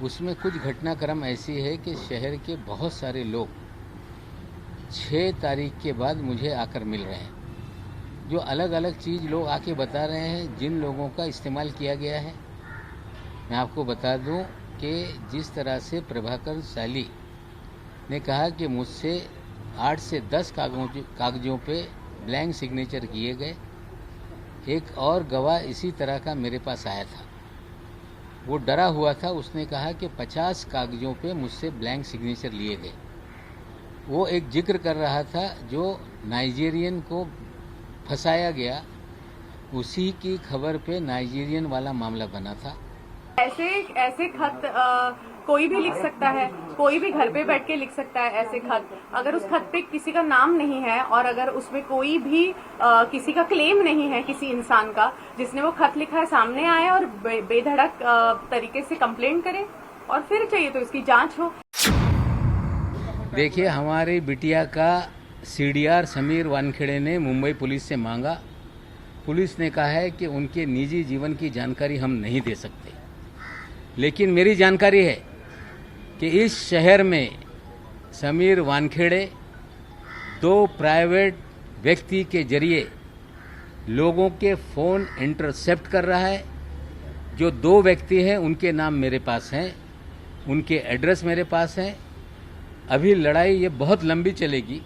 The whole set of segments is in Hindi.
उसमें कुछ घटनाक्रम ऐसी है कि शहर के बहुत सारे लोग 6 तारीख के बाद मुझे आकर मिल रहे हैं, जो अलग अलग चीज़ लोग आके बता रहे हैं जिन लोगों का इस्तेमाल किया गया है। मैं आपको बता दूं कि जिस तरह से प्रभाकर साली ने कहा कि मुझसे 8 से 10 कागजों पे ब्लैंक सिग्नेचर किए गए, एक और गवाह इसी तरह का मेरे पास आया था। वो डरा हुआ था, उसने कहा कि 50 कागजों पे मुझसे ब्लैंक सिग्नेचर लिए गए। वो एक जिक्र कर रहा था जो नाइजीरियन को फंसाया गया, उसी की खबर पे नाइजीरियन वाला मामला बना था। ऐसे ऐसे खत कोई भी लिख सकता है, कोई भी घर पे बैठ के लिख सकता है ऐसे खत। अगर उस खत पे किसी का नाम नहीं है और अगर उसमें कोई भी किसी का क्लेम नहीं है, किसी इंसान का जिसने वो खत लिखा है, सामने आए और बेधड़क तरीके से कंप्लेंट करे और फिर चाहिए तो इसकी जांच हो। देखिए, हमारी बिटिया का सीडीआर समीर वानखेड़े ने मुंबई पुलिस से मांगा। पुलिस ने कहा है कि उनके निजी जीवन की जानकारी हम नहीं दे सकते, लेकिन मेरी जानकारी है कि इस शहर में समीर वानखेड़े 2 प्राइवेट व्यक्ति के जरिए लोगों के फ़ोन इंटरसेप्ट कर रहा है। जो 2 व्यक्ति हैं उनके नाम मेरे पास हैं, उनके एड्रेस मेरे पास हैं। अभी लड़ाई ये बहुत लंबी चलेगी,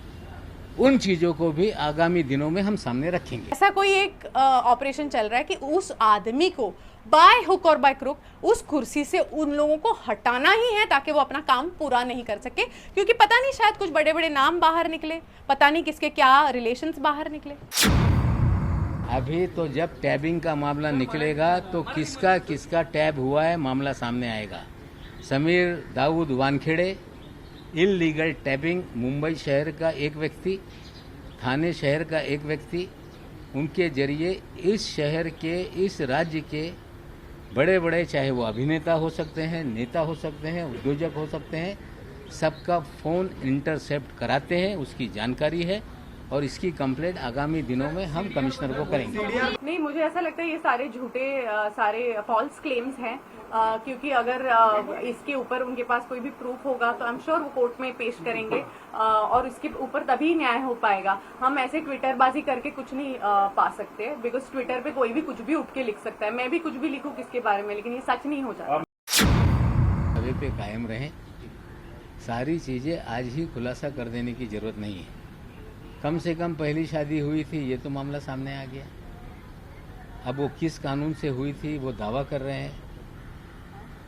उन चीज़ों को भी आगामी दिनों में हम सामने रखेंगे। ऐसा कोई एक ऑपरेशन चल रहा है कि उस आदमी को बाय हुक और बाय क्रुक उस कुर्सी से उन लोगों को हटाना ही है ताकि वो अपना काम पूरा नहीं कर सके, क्योंकि पता नहीं शायद कुछ बड़े बड़े नाम बाहर निकले, पता नहीं किसके क्या रिलेशंस बाहर निकले। अभी तो जब टैबिंग का मामला निकलेगा तो किसका किसका टैब हुआ है मामला सामने आएगा। समीर दाऊद वानखेड़े इल्लीगल टैबिंग, मुंबई शहर का एक व्यक्ति, थाने शहर का एक व्यक्ति, उनके जरिए इस शहर के, इस राज्य के बड़े बड़े, चाहे वो अभिनेता हो सकते हैं, नेता हो सकते हैं, उद्योजक हो सकते हैं, सबका फ़ोन इंटरसेप्ट कराते हैं। उसकी जानकारी है और इसकी कंप्लेंट आगामी दिनों में हम कमिश्नर को करेंगे। नहीं, मुझे ऐसा लगता है ये सारे झूठे, सारे फॉल्स क्लेम्स हैं, क्योंकि अगर इसके ऊपर उनके पास कोई भी प्रूफ होगा तो आई एम श्योर वो कोर्ट में पेश करेंगे और इसके ऊपर तभी न्याय हो पाएगा। हम ऐसे ट्विटरबाजी करके कुछ नहीं पा सकते, बिकॉज ट्विटर पे कोई भी कुछ भी उठ के लिख सकता है। मैं भी कुछ भी लिखूं किसके बारे में, लेकिन ये सच नहीं हो जाता। अभी पे कायम रहें, सारी चीज़ें आज ही खुलासा कर देने की जरूरत नहीं है। कम से कम पहली शादी हुई थी, ये तो मामला सामने आ गया। अब वो किस कानून से हुई थी वो दावा कर रहे हैं।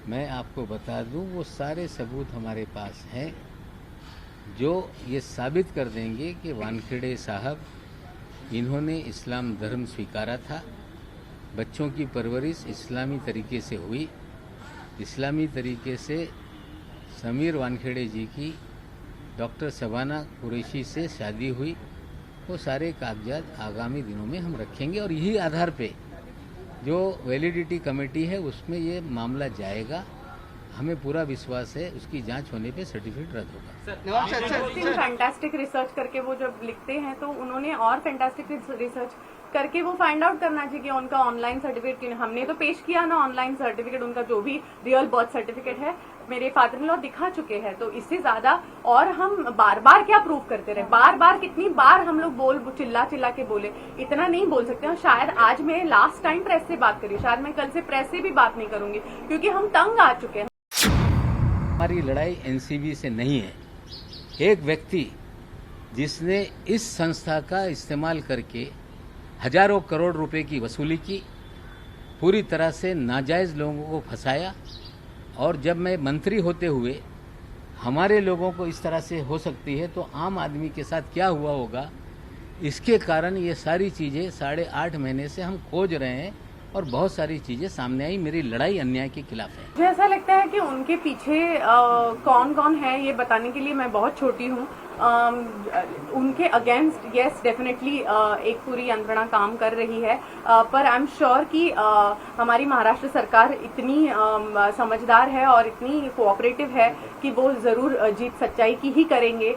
मैं आपको बता दूं, वो सारे सबूत हमारे पास हैं जो ये साबित कर देंगे कि वानखेड़े साहब, इन्होंने इस्लाम धर्म स्वीकारा था, बच्चों की परवरिश इस्लामी तरीके से हुई, इस्लामी तरीके से समीर वानखेड़े जी की डॉक्टर शबाना कुरैशी से शादी हुई। वो सारे कागजात आगामी दिनों में हम रखेंगे और यही आधार पे जो वैलिडिटी कमेटी है उसमें ये मामला जाएगा। हमें पूरा विश्वास है उसकी जांच होने पे सर्टिफिकेट रद्द होगा। फैंटास्टिक रिसर्च करके वो जब लिखते हैं तो उन्होंने और फैंटास्टिक रिसर्च करके वो फाइंड आउट करना चाहिए कि उनका ऑनलाइन सर्टिफिकेट, हमने तो पेश किया ना ऑनलाइन सर्टिफिकेट, उनका जो भी रियल बर्थ सर्टिफिकेट है मेरे फादर इन लॉ दिखा चुके हैं। तो इससे ज्यादा और हम बार बार क्या प्रूव करते रहे, बार बार कितनी बार हम लोग चिल्ला चिल्ला के बोले, इतना नहीं बोल सकते। और शायद आज मैं लास्ट टाइम प्रेस से बात करी, शायद मैं कल से प्रेस से भी बात नहीं करूंगी, क्योंकि हम तंग आ चुके हैं। हमारी लड़ाई एनसीबी से नहीं है। एक व्यक्ति जिसने इस संस्था का इस्तेमाल करके हजारों करोड़ रुपए की वसूली की, पूरी तरह से नाजायज लोगों को फंसाया, और जब मैं मंत्री होते हुए हमारे लोगों को इस तरह से हो सकती है तो आम आदमी के साथ क्या हुआ होगा। इसके कारण ये सारी चीज़ें 8.5 महीने से हम खोज रहे हैं और बहुत सारी चीज़ें सामने आई। मेरी लड़ाई अन्याय के खिलाफ है। मुझे ऐसा लगता है कि उनके पीछे कौन कौन है ये बताने के लिए मैं बहुत छोटी हूँ। उनके अगेंस्ट यस डेफिनेटली एक पूरी यंत्रणा काम कर रही है, पर आई एम श्योर कि हमारी महाराष्ट्र सरकार इतनी समझदार है और इतनी कोऑपरेटिव है कि वो जरूर जीत सच्चाई की ही करेंगे।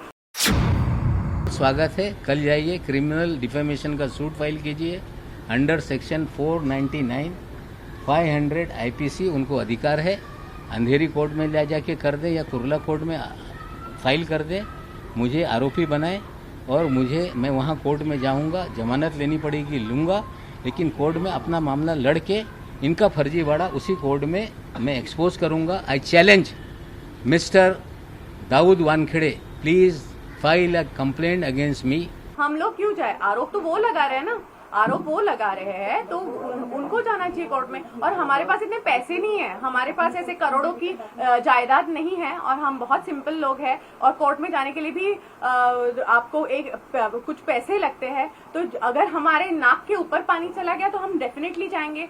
स्वागत है, कल जाइए क्रिमिनल डिफेमेशन का सूट फाइल कीजिए अंडर सेक्शन 499 500 आईपीसी, उनको अधिकार है। अंधेरी कोर्ट में ले जाके कर दे या कुर्ला कोर्ट में फाइल कर दे, मुझे आरोपी बनाए और मैं वहाँ कोर्ट में जाऊँगा, जमानत लेनी पड़ेगी लूँगा, लेकिन कोर्ट में अपना मामला लड़के इनका फर्जीवाड़ा उसी कोर्ट में मैं एक्सपोज करूँगा। I challenge mister Dawood Wankhede, please file a complaint against me. हम लोग क्यों जाए? आरोप तो वो लगा रहे हैं ना, आरोप वो लगा रहे हैं तो उनको जाना चाहिए कोर्ट में। और हमारे पास इतने पैसे नहीं है, हमारे पास ऐसे करोड़ों की जायदाद नहीं है और हम बहुत सिंपल लोग हैं और कोर्ट में जाने के लिए भी आपको कुछ पैसे लगते हैं। तो अगर हमारे नाक के ऊपर पानी चला गया तो हम डेफिनेटली जाएंगे।